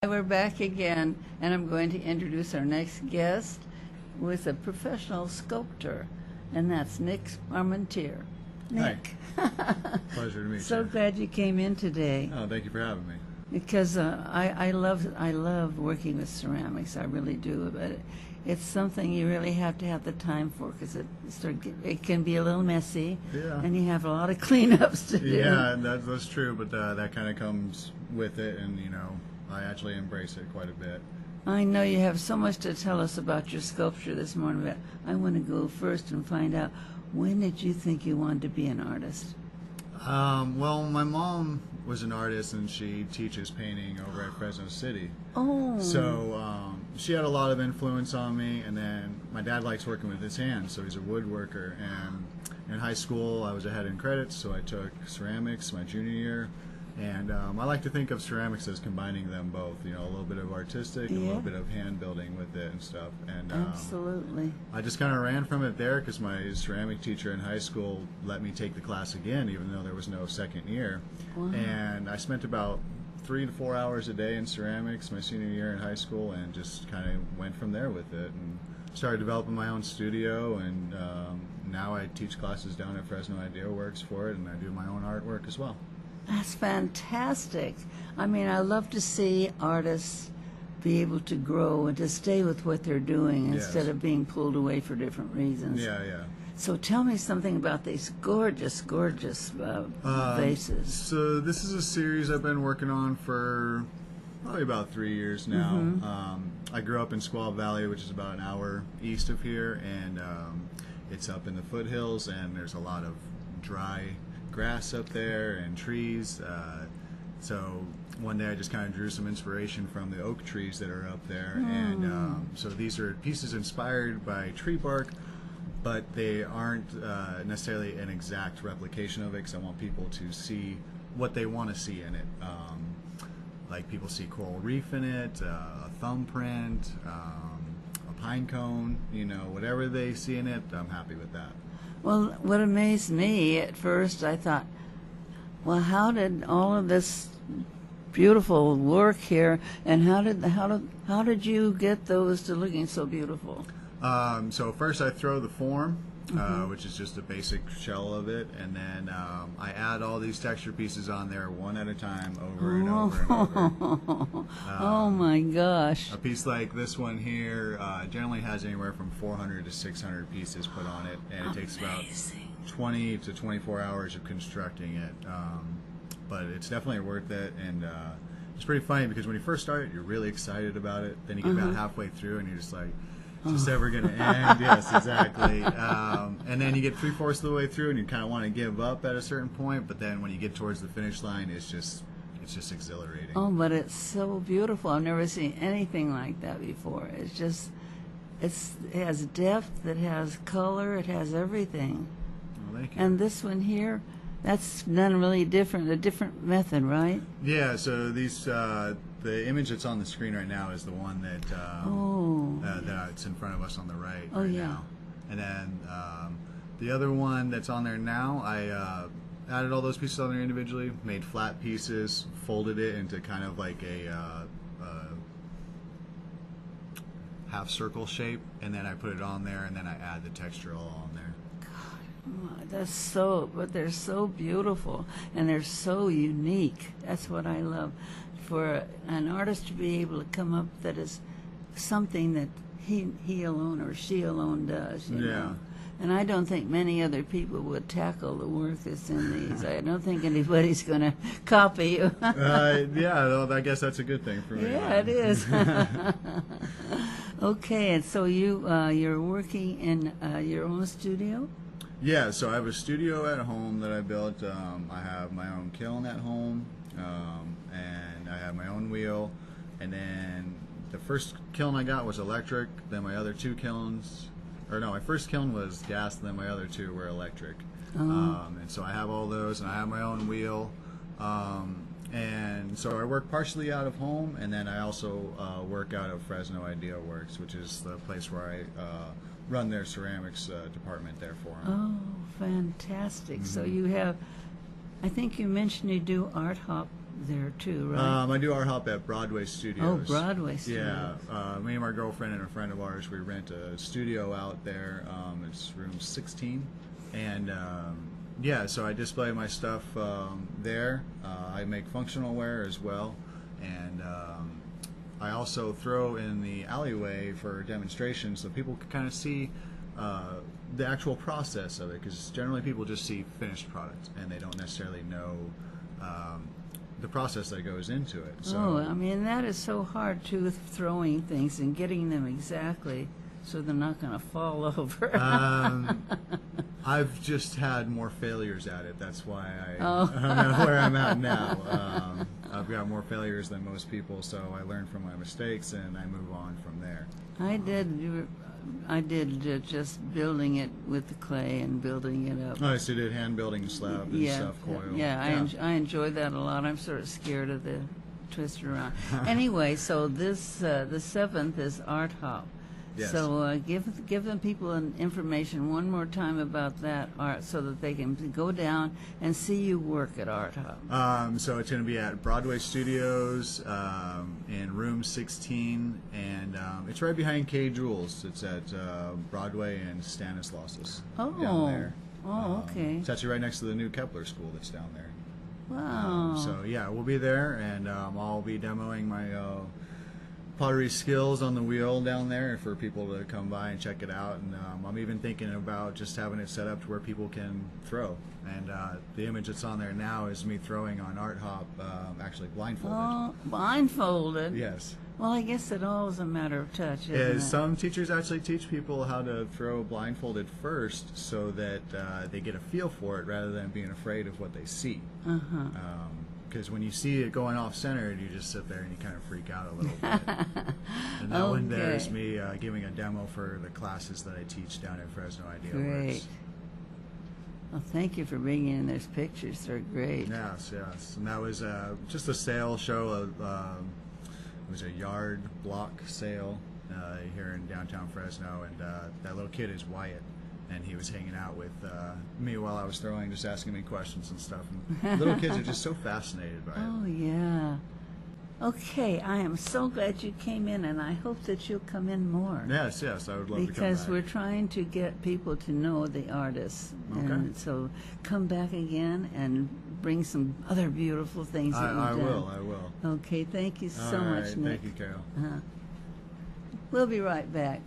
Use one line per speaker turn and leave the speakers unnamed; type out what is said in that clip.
We're back again, and I'm going to introduce our next guest, who is a professional sculptor, and that's Nick Parmentier. Nick.
Hi. Pleasure to meet
So
you.
glad you came in today,
Oh, thank you for having me.
because I love working with ceramics. I really do, but it's something you really have to have the time for, because it can be a little messy,
Yeah.
and you have a lot of cleanups to do.
Yeah, that's true, but that kind of comes with it, and I actually embrace it quite a bit.
I know you have so much to tell us about your sculpture this morning, but I want to go first and find out, when did you think you wanted to be an artist?
Well, my mom was an artist, and she teaches painting over at Fresno City.
Oh.
So she had a lot of influence on me, and then my dad likes working with his hands, so he's a woodworker. And in high school, I was ahead in credits, so I took ceramics my junior year. And I like to think of ceramics as combining them both, a little bit of artistic and a little bit of hand building with it and stuff. And
Absolutely.
I just kind of ran from it there, because my ceramic teacher in high school let me take the class again, even though there was no second year.
Wow.
And I spent about 3 to 4 hours a day in ceramics my senior year in high school, and just kind of went from there with it, and started developing my own studio. And now I teach classes down at Fresno Idea Works for it, and I do my own artwork as well.
That's fantastic. I mean, I love to see artists be able to grow and to stay with what they're doing instead of being pulled away for different reasons.
Yeah, yeah.
So tell me something about these gorgeous, gorgeous vases.
So this is a series I've been working on for probably about 3 years now. I grew up in Squaw Valley, which is about an hour east of here, and it's up in the foothills, and there's a lot of dry grass up there and trees. So one day I just kind of drew some inspiration from the oak trees that are up there. And so these are pieces inspired by tree bark, but they aren't necessarily an exact replication of it, because I want people to see what they want to see in it. Like people see coral reef in it, a thumbprint, a pine cone, whatever they see in it, I'm happy with that.
Well, what amazed me at first, I thought, well, how did all of this beautiful work here, and how did you get those to looking so beautiful?
So first I throw the form, which is just a basic shell of it, and then I add all these texture pieces on there one at a time, over and over and over.
Oh my gosh.
A piece like this one here generally has anywhere from 400 to 600 pieces put on it, and it takes about 20 to 24 hours of constructing it. But it's definitely worth it, and it's pretty funny, because when you first start it, you're really excited about it. Then you get about halfway through, and you're just like, is this ever going to end? Yes, exactly. And then you get 3/4 of the way through, and you kind of want to give up at a certain point, but then when you get towards the finish line, it's just exhilarating.
Oh, but it's so beautiful. I've never seen anything like that before. It has depth, it has color, it has everything.
Well, thank you.
And this one here, that's done really different, a different method, right?
Yeah, so these the image that's on the screen right now is the one that's in front of us on the right now. And then the other one that's on there now, I added all those pieces on there individually, made flat pieces, folded it into kind of like a half circle shape, and then I put it on there, and then I add the texture all on there.
But they're so beautiful, and they're so unique. That's what I love. For an artist to be able to come up that is something that he alone or she alone does, you know. And I don't think many other people would tackle the work that's in these. I don't think anybody's going to copy you.
Well, I guess that's a good thing for me.
Yeah, it is. Okay, and so you're working in your own studio?
Yeah, so I have a studio at home that I built. I have my own kiln at home, and I have my own wheel. And then the first kiln I got was electric. Then my other two kilns, my first kiln was gas, and then my other two were electric. And so I have all those, and I have my own wheel. And so I work partially out of home, and then I also work out of Fresno Idea Works, which is the place where I run their ceramics department there for them.
Oh, fantastic. So you have, I think you mentioned you do art there too, right?
I do art hop at Broadway Studios.
Oh, Broadway Studios.
Yeah, me and my girlfriend and a friend of ours, we rent a studio out there. It's room 16, and yeah, so I display my stuff there. I make functional wear as well, and I also throw in the alleyway for demonstrations so people can kind of see the actual process of it, because generally people just see finished product and they don't necessarily know the process that goes into it. So,
Oh, I mean, that is so hard too, throwing things and getting them exactly so they're not going to fall over.
I've just had more failures at it. That's why
Oh.
I'm where I'm at now. I've got more failures than most people, so I learn from my mistakes and I move on from there.
I did just building it with the clay and building it up.
Oh, so you did hand building slab and stuff, coil.
Yeah, I enjoy that a lot. I'm sort of scared of the twist around. Anyway, so this the 7th is Art Hop.
Yes.
So give them people information one more time about that art, so that they can go down and see you work at Art Hop.
So it's going to be at Broadway Studios in room 16, and it's right behind K. Jules. It's at Broadway and Stanislaus's down there.
Oh, okay.
It's actually right next to the new Kepler School that's down there.
Wow.
So yeah, we'll be there, and I'll be demoing my pottery skills on the wheel down there for people to come by and check it out. And I'm even thinking about just having it set up to where people can throw. And the image that's on there now is me throwing on Art Hop, actually blindfolded.
Oh, blindfolded.
Yes.
Well, I guess it all is a matter of touch, isn't it?
Some teachers actually teach people how to throw blindfolded first, so that they get a feel for it rather than being afraid of what they see. Because when you see it going off centered, you just sit there and you kind of freak out a little bit. And that one there is me giving a demo for the classes that I teach down at Fresno Idea
Great.
Works.
Well, thank you for bringing in those pictures. They're great.
Yes, yes. And that was just a sale show. It was a yard block sale here in downtown Fresno, and that little kid is Wyatt. And he was hanging out with me while I was throwing, just asking me questions and stuff. And little kids are just so fascinated by it.
Oh, yeah. Okay, I am so glad you came in, and I hope that you'll come in more.
Yes, yes, I would love to come
Because
back.
we're trying to get people to know the artists.
Okay.
And so come back again and bring some other beautiful things that you've done.
I will.
Okay, thank you so
All
much,
right,
Nick.
thank you, Carol.
We'll be right back.